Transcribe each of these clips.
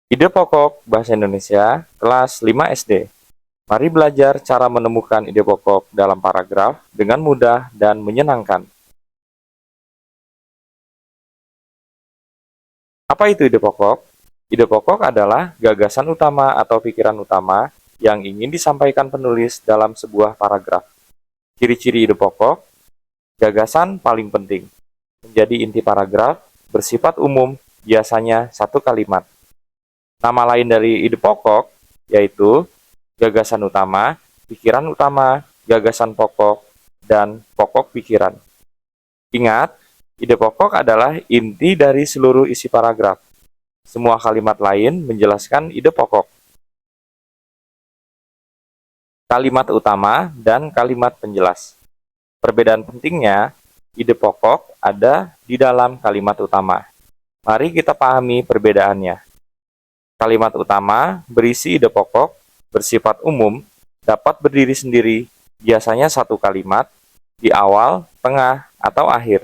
Ide pokok Bahasa Indonesia kelas 5 SD. Mari belajar cara menemukan ide pokok dalam paragraf dengan mudah dan menyenangkan. Apa itu ide pokok? Ide pokok adalah gagasan utama atau pikiran utama yang ingin disampaikan penulis dalam sebuah paragraf. Ciri-ciri ide pokok, gagasan paling penting. Menjadi inti paragraf, bersifat umum, biasanya satu kalimat. Nama lain dari ide pokok yaitu gagasan utama, pikiran utama, gagasan pokok, dan pokok pikiran. Ingat, ide pokok adalah inti dari seluruh isi paragraf. Semua kalimat lain menjelaskan ide pokok. Kalimat utama dan kalimat penjelas. Perbedaan pentingnya, ide pokok ada di dalam kalimat utama. Mari kita pahami perbedaannya. Kalimat utama berisi ide pokok, bersifat umum, dapat berdiri sendiri, biasanya satu kalimat, di awal, tengah, atau akhir.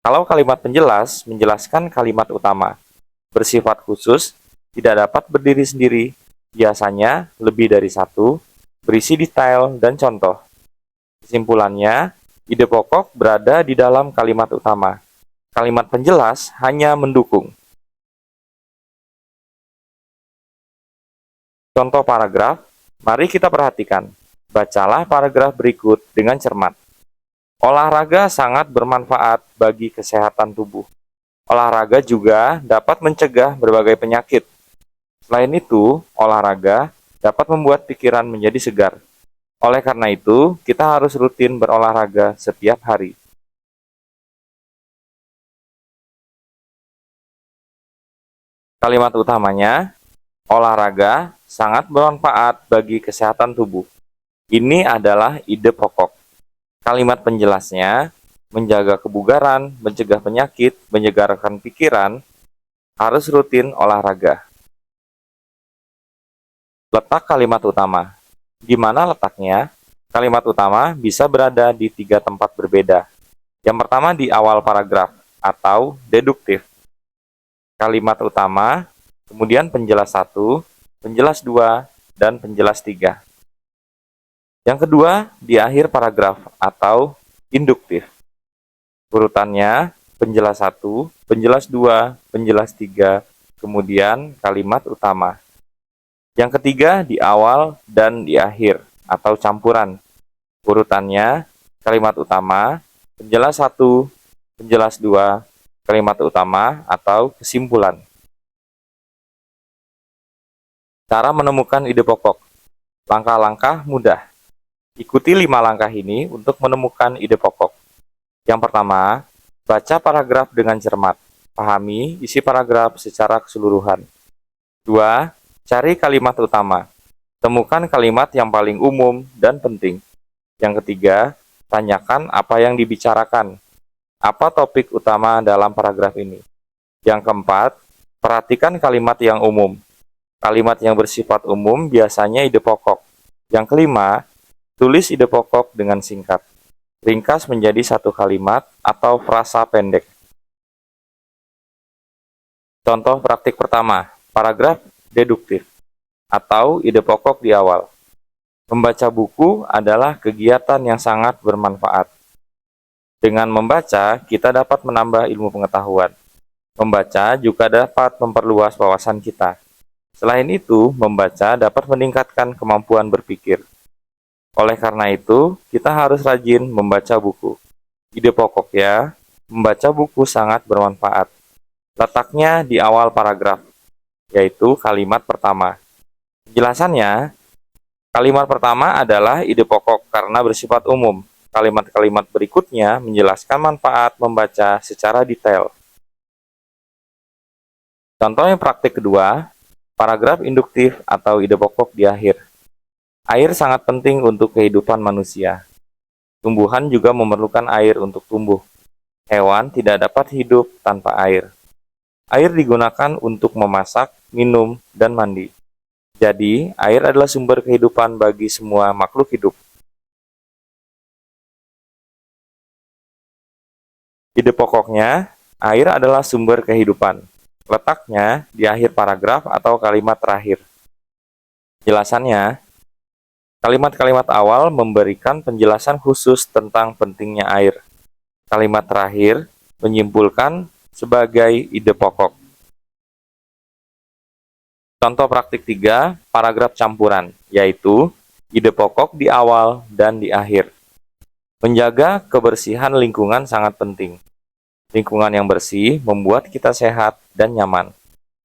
Kalau kalimat penjelas menjelaskan kalimat utama, bersifat khusus, tidak dapat berdiri sendiri, biasanya lebih dari satu, berisi detail dan contoh. Kesimpulannya, ide pokok berada di dalam kalimat utama. Kalimat penjelas hanya mendukung. Contoh paragraf, mari kita perhatikan. Bacalah paragraf berikut dengan cermat. Olahraga sangat bermanfaat bagi kesehatan tubuh. Olahraga juga dapat mencegah berbagai penyakit. Selain itu, olahraga dapat membuat pikiran menjadi segar. Oleh karena itu, kita harus rutin berolahraga setiap hari. Kalimat utamanya, olahraga sangat bermanfaat bagi kesehatan tubuh. Ini adalah ide pokok. Kalimat penjelasnya, menjaga kebugaran, mencegah penyakit, menyegarkan pikiran, harus rutin olahraga. Letak kalimat utama. Di mana letaknya? Kalimat utama bisa berada di 3 tempat berbeda. Yang pertama di awal paragraf atau deduktif. Kalimat utama, kemudian penjelas 1, penjelas 2, dan penjelas 3. Yang kedua, di akhir paragraf atau induktif. Urutannya, penjelas 1, penjelas 2, penjelas 3, kemudian kalimat utama. Yang ketiga, di awal dan di akhir atau campuran. Urutannya, kalimat utama, penjelas 1, penjelas 2, kalimat utama atau kesimpulan. Cara menemukan ide pokok. Langkah-langkah mudah. Ikuti 5 langkah ini untuk menemukan ide pokok. Yang pertama, baca paragraf dengan cermat. Pahami isi paragraf secara keseluruhan. 2. Cari kalimat utama. Temukan kalimat yang paling umum dan penting. Yang ketiga, tanyakan apa yang dibicarakan. Apa topik utama dalam paragraf ini? Yang keempat, perhatikan kalimat yang umum. Kalimat yang bersifat umum biasanya ide pokok. Yang kelima, tulis ide pokok dengan singkat. Ringkas menjadi satu kalimat atau frasa pendek. Contoh praktik pertama, paragraf deduktif atau ide pokok di awal. Membaca buku adalah kegiatan yang sangat bermanfaat. Dengan membaca, kita dapat menambah ilmu pengetahuan. Membaca juga dapat memperluas wawasan kita. Selain itu, membaca dapat meningkatkan kemampuan berpikir. Oleh karena itu, kita harus rajin membaca buku. Ide pokoknya, membaca buku sangat bermanfaat. Letaknya di awal paragraf, yaitu kalimat pertama. Penjelasannya, kalimat pertama adalah ide pokok karena bersifat umum. Kalimat-kalimat berikutnya menjelaskan manfaat membaca secara detail. Contoh yang praktik kedua, paragraf induktif atau ide pokok di akhir. Air sangat penting untuk kehidupan manusia. Tumbuhan juga memerlukan air untuk tumbuh. Hewan tidak dapat hidup tanpa air. Air digunakan untuk memasak, minum, dan mandi. Jadi, air adalah sumber kehidupan bagi semua makhluk hidup. Ide pokoknya, air adalah sumber kehidupan. Letaknya di akhir paragraf atau kalimat terakhir. Penjelasannya, kalimat-kalimat awal memberikan penjelasan khusus tentang pentingnya air. Kalimat terakhir menyimpulkan sebagai ide pokok. Contoh praktik 3, paragraf campuran, yaitu ide pokok di awal dan di akhir. Menjaga kebersihan lingkungan sangat penting. Lingkungan yang bersih membuat kita sehat dan nyaman.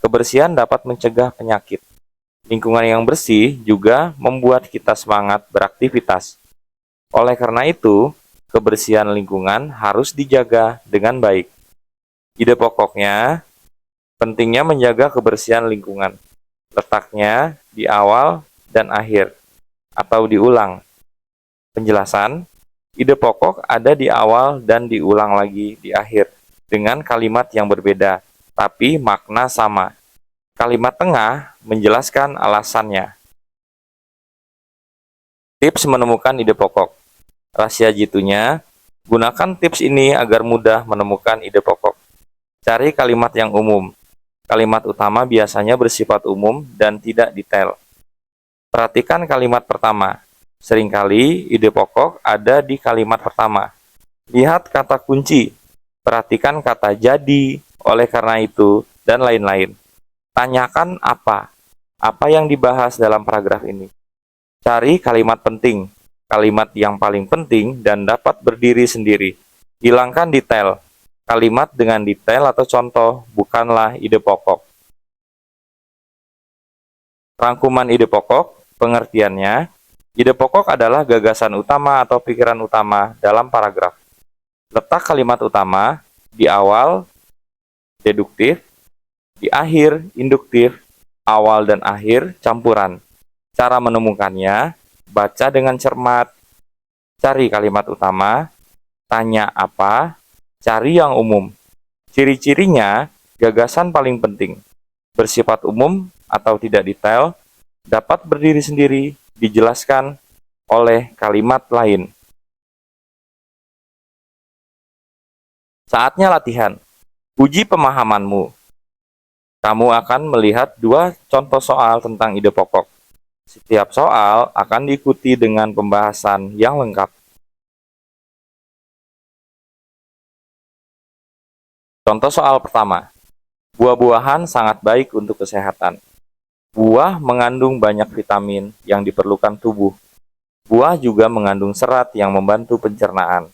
Kebersihan dapat mencegah penyakit. Lingkungan yang bersih juga membuat kita semangat beraktivitas. Oleh karena itu, kebersihan lingkungan harus dijaga dengan baik. Ide pokoknya, pentingnya menjaga kebersihan lingkungan. Letaknya di awal dan akhir, atau diulang. Penjelasan, ide pokok ada di awal dan diulang lagi di akhir, dengan kalimat yang berbeda, tapi makna sama. Kalimat tengah menjelaskan alasannya. Tips menemukan ide pokok. Rahasia jitunya, gunakan tips ini agar mudah menemukan ide pokok. Cari kalimat yang umum. Kalimat utama biasanya bersifat umum dan tidak detail. Perhatikan kalimat pertama. Seringkali ide pokok ada di kalimat pertama. Lihat kata kunci. Perhatikan kata jadi, oleh karena itu, dan lain-lain. Tanyakan apa yang dibahas dalam paragraf ini. Cari kalimat penting, kalimat yang paling penting dan dapat berdiri sendiri. Hilangkan detail. Kalimat dengan detail atau contoh bukanlah ide pokok. Rangkuman ide pokok, pengertiannya, ide pokok adalah gagasan utama atau pikiran utama dalam paragraf. Letak kalimat utama di awal, deduktif, di akhir, induktif, awal dan akhir, campuran. Cara menemukannya, baca dengan cermat, cari kalimat utama, tanya apa, cari yang umum. Ciri-cirinya, gagasan paling penting, bersifat umum atau tidak detail, dapat berdiri sendiri, dijelaskan oleh kalimat lain. Saatnya latihan. Uji pemahamanmu. Kamu akan melihat 2 contoh soal tentang ide pokok. Setiap soal akan diikuti dengan pembahasan yang lengkap. Contoh soal pertama. Buah-buahan sangat baik untuk kesehatan. Buah mengandung banyak vitamin yang diperlukan tubuh. Buah juga mengandung serat yang membantu pencernaan.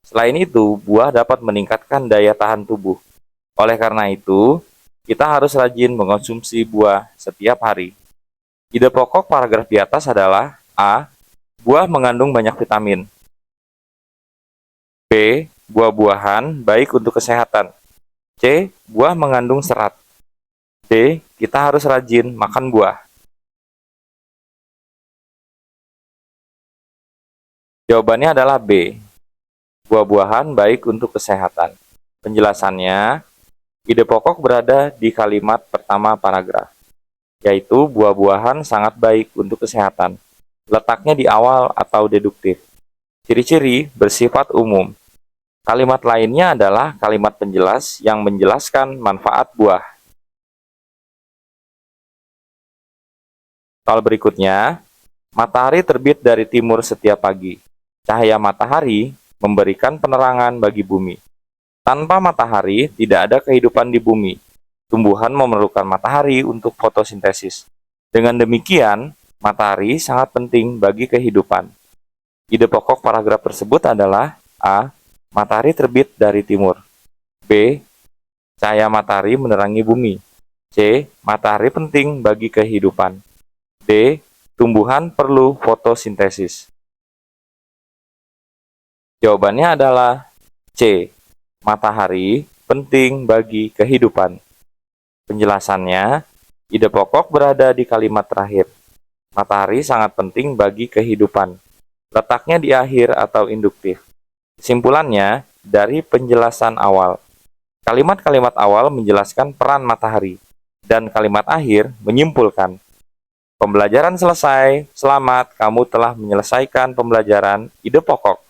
Selain itu, buah dapat meningkatkan daya tahan tubuh. Oleh karena itu, kita harus rajin mengonsumsi buah setiap hari. Ide pokok paragraf di atas adalah A. Buah mengandung banyak vitamin. B. Buah-buahan baik untuk kesehatan. C. Buah mengandung serat. D. Kita harus rajin makan buah. Jawabannya adalah B. Buah-buahan baik untuk kesehatan. Penjelasannya, ide pokok berada di kalimat pertama paragraf, yaitu buah-buahan sangat baik untuk kesehatan. Letaknya di awal atau deduktif. Ciri-ciri bersifat umum. Kalimat lainnya adalah kalimat penjelas yang menjelaskan manfaat buah. Soal berikutnya, matahari terbit dari timur setiap pagi. Cahaya matahari memberikan penerangan bagi bumi. Tanpa matahari, tidak ada kehidupan di bumi. Tumbuhan memerlukan matahari untuk fotosintesis. Dengan demikian, matahari sangat penting bagi kehidupan. Ide pokok paragraf tersebut adalah A. Matahari terbit dari timur. B. Cahaya matahari menerangi bumi. C. Matahari penting bagi kehidupan. D. Tumbuhan perlu fotosintesis. Jawabannya adalah C. Matahari penting bagi kehidupan. Penjelasannya, ide pokok berada di kalimat terakhir. Matahari sangat penting bagi kehidupan. Letaknya di akhir atau induktif. Kesimpulannya, dari penjelasan awal. Kalimat-kalimat awal menjelaskan peran matahari, dan kalimat akhir menyimpulkan. Pembelajaran selesai. Selamat, kamu telah menyelesaikan pembelajaran ide pokok.